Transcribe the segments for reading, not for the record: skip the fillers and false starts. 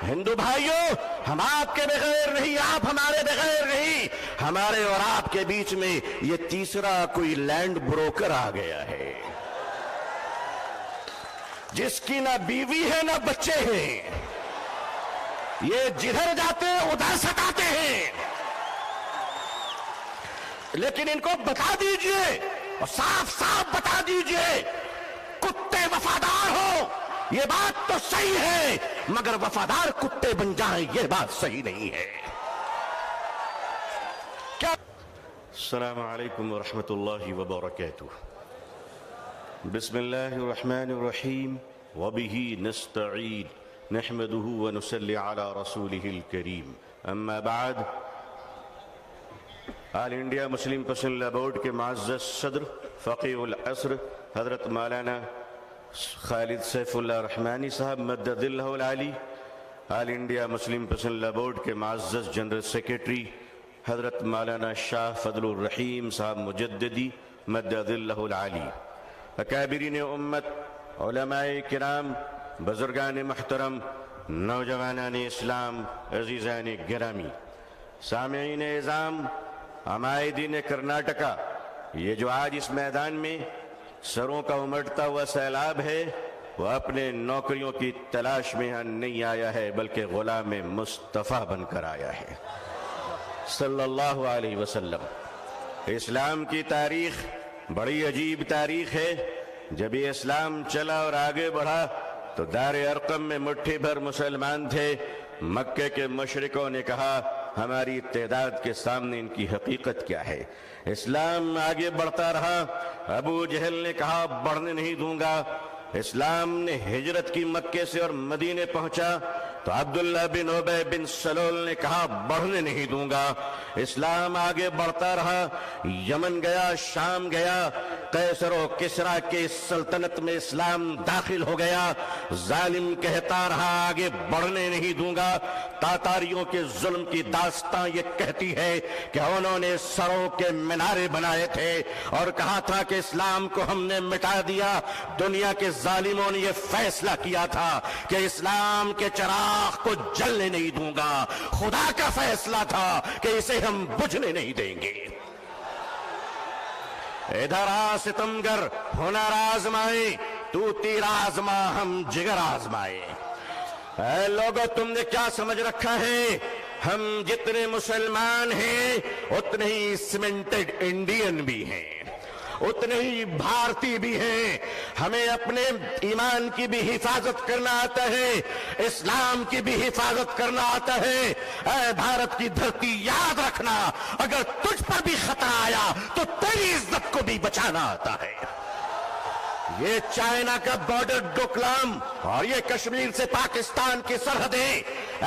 ہندو بھائیوں، ہم آپ کے بغیر نہیں، آپ ہمارے بغیر نہیں، ہمارے اور آپ کے بیچ میں یہ تیسرا کوئی لینڈ بروکر آ گیا ہے، جس کی نہ بیوی ہے نہ بچے ہیں، یہ جدھر جاتے ہیں ادھر ستاتے ہیں، لیکن ان کو بتا دیجئے اور صاف صاف بتا دیجئے، کتے وفادار ہو یہ بات تو صحیح ہے، مگر وفادار کتے بن جائیں یہ بات صحیح نہیں ہے۔ کیا؟ السلام علیکم ورحمۃ اللہ وبرکاتہ۔ بسم اللہ الرحمن الرحیم وبہ نستعین نحمدہ ونصلی علی رسولہ الکریم، اما بعد۔ آل انڈیا مسلم پسند لا بورڈ کے معزز صدر فقیہ العصر حضرت مولانا خالد سیف اللہ رحمانی صاحب مدد اللہ العالی، آل انڈیا مسلم پسند لا بورڈ کے معزز جنرل سیکریٹری حضرت مولانا شاہ فضل الرحیم صاحب مجددی مدد اللہ العالی، اکابرین امت، علماء کرام، بزرگان محترم، نوجوانان اسلام، عزیزان گرامی، سامعین اعظام، عمائدین کرناٹکا، یہ جو آج اس میدان میں سروں کا امٹتا ہوا سیلاب ہے، وہ اپنے نوکریوں کی تلاش میں یہاں نہیں آیا ہے بلکہ غلام مصطفیٰ بن کر آیا ہے صلی اللہ علیہ وسلم۔ اسلام کی تاریخ بڑی عجیب تاریخ ہے۔ جب یہ اسلام چلا اور آگے بڑھا تو دار ارقم میں مٹھی بھر مسلمان تھے۔ مکے کے مشرکوں نے کہا ہماری تعداد کے سامنے ان کی حقیقت کیا ہے۔ اسلام آگے بڑھتا رہا، ابو جہل نے کہا بڑھنے نہیں دوں گا۔ اسلام نے ہجرت کی مکے سے اور مدینے پہنچا تو عبداللہ بن ابی بن سلول نے کہا بڑھنے نہیں دوں گا۔ اسلام آگے بڑھتا رہا، یمن گیا، شام گیا، قیصر و کسریٰ کے سلطنت میں اسلام داخل ہو گیا۔ ظالم کہتا رہا آگے بڑھنے نہیں دوں گا۔ تاتاریوں کے ظلم کی داستان یہ کہتی ہے کہ انہوں نے سروں کے مینارے بنائے تھے اور کہا تھا کہ اسلام کو ہم نے مٹا دیا۔ دنیا کے ظالموں نے یہ فیصلہ کیا تھا کہ اسلام کے چراغ کو جلنے نہیں دوں گا۔ خدا کا فیصلہ تھا کہ اسے ہم بجھنے نہیں دیں گے۔ ادھر آ ستمگر، ہنر آزمائے، تو تیر آزما ہم جگر آزمائے۔ اے لوگو، تم نے کیا سمجھ رکھا ہے؟ ہم جتنے مسلمان ہیں اتنے ہی سیمنٹڈ انڈین بھی ہیں، اتنے ہی بھارتی بھی ہیں۔ ہمیں اپنے ایمان کی بھی حفاظت کرنا آتا ہے، اسلام کی بھی حفاظت کرنا آتا ہے۔ اے بھارت کی دھرتی، یاد رکھنا اگر تجھ پر بھی خطرہ آیا تو تیری عزت کو بھی بچانا آتا ہے۔ یہ چائنا کا بارڈر ڈوکلام اور یہ کشمیر سے پاکستان کی سرحدیں،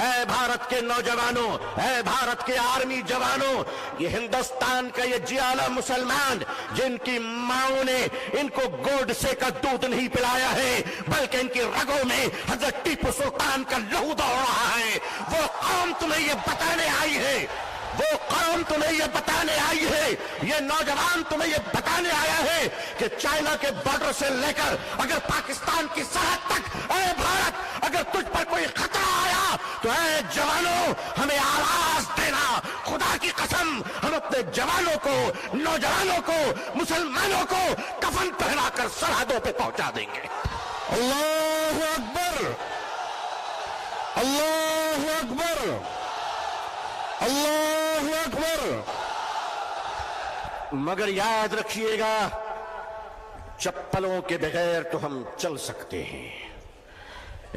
اے بھارت کے نوجوانوں، اے بھارت کے آرمی جوانوں، یہ ہندوستان کا یہ جیالا مسلمان جن کی ماؤں نے ان کو گوڈسے کا دودھ نہیں پلایا ہے بلکہ ان کی رگوں میں حضرت ٹیپو سلطان کا لہو دوڑ رہا ہے، وہ قوم تمہیں یہ بتانے آئی ہے، وہ قوم تمہیں یہ بتانے آئی ہے، یہ نوجوان تمہیں یہ بتانے آیا ہے کہ چائنا کے بارڈر سے لے کر اگر پاکستان کی سرحد تک، اے بھارت، اگر تجھ پر کوئی خطرہ آیا تو اے جوانوں ہمیں آواز دینا۔ خدا کی قسم ہم اپنے جوانوں کو، نوجوانوں کو، مسلمانوں کو کفن پہنا کر سرحدوں پہ پہنچا دیں گے۔ اللہ اکبر، اللہ اکبر، اللہ اکبر۔ مگر یاد رکھیے گا، چپلوں کے بغیر تو ہم چل سکتے ہیں،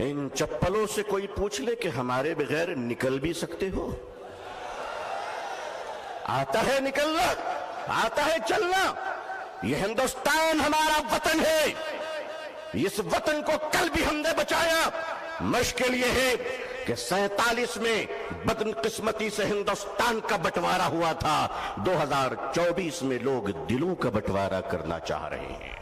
ان چپلوں سے کوئی پوچھ لے کہ ہمارے بغیر نکل بھی سکتے ہو؟ آتا ہے نکلنا، آتا ہے چلنا۔ یہ ہندوستان ہمارا وطن ہے، اس وطن کو کل بھی ہم نے بچایا۔ مشکل یہ ہے کہ 47 میں بدقسمتی سے ہندوستان کا بٹوارا ہوا تھا، 2024 میں لوگ دلوں کا بٹوارا کرنا چاہ رہے ہیں۔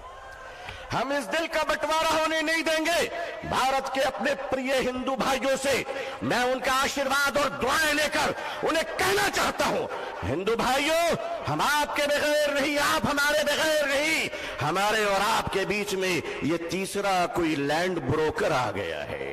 ہم اس دل کا بٹوارا ہونے نہیں دیں گے۔ بھارت کے اپنے پریے ہندو بھائیوں سے میں ان کا آشیرواد اور دعائیں لے کر انہیں کہنا چاہتا ہوں، ہندو بھائیوں، ہم آپ کے بغیر نہیں، آپ ہمارے بغیر نہیں، ہمارے اور آپ کے بیچ میں یہ تیسرا کوئی لینڈ بروکر آ گیا ہے۔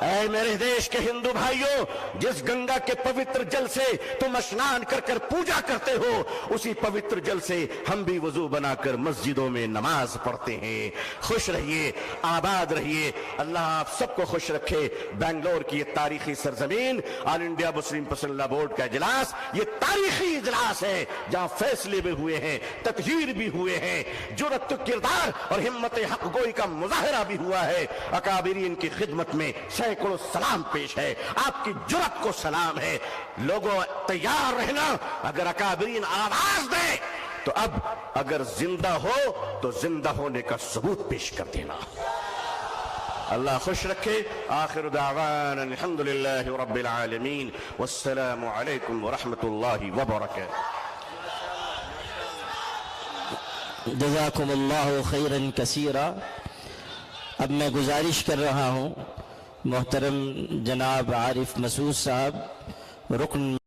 اے میرے دیش کے ہندو بھائیوں، جس گنگا کے پوتر جل سے تم اسنان کر کر پوجا کرتے ہو، اسی پوتر جل سے ہم بھی وضو بنا کر مسجدوں میں نماز پڑھتے ہیں۔ خوش رہیے، آباد رہیے، اللہ آپ سب کو خوش رکھے۔ بنگلور کی یہ تاریخی سرزمین، آل انڈیا مسلم پسند لا بورڈ کا اجلاس، یہ تاریخی اجلاس ہے جہاں فیصلے بھی ہوئے ہیں، تطہیر بھی ہوئے ہیں، جرأت کردار اور ہمت حق گوئی کا مظاہرہ بھی ہوا ہے۔ اکابرین کی خدمت میں سینکڑوں سلام پیش ہے، آپ کی جرأت کو سلام ہے۔ لوگوں تیار رہنا، اگر اکابرین آواز دے تو اب اگر زندہ ہو تو زندہ ہونے کا ثبوت پیش کر دینا۔ اللہ خوش رکھے۔ آخر دعوانا الحمدللہ رب العالمین، والسلام علیکم ورحمۃ اللہ وبرکاتہ۔ جزاکم اللہ خیرا کثیرا۔ اب میں گزارش کر رہا ہوں محترم جناب عارف مسعود صاحب، رکن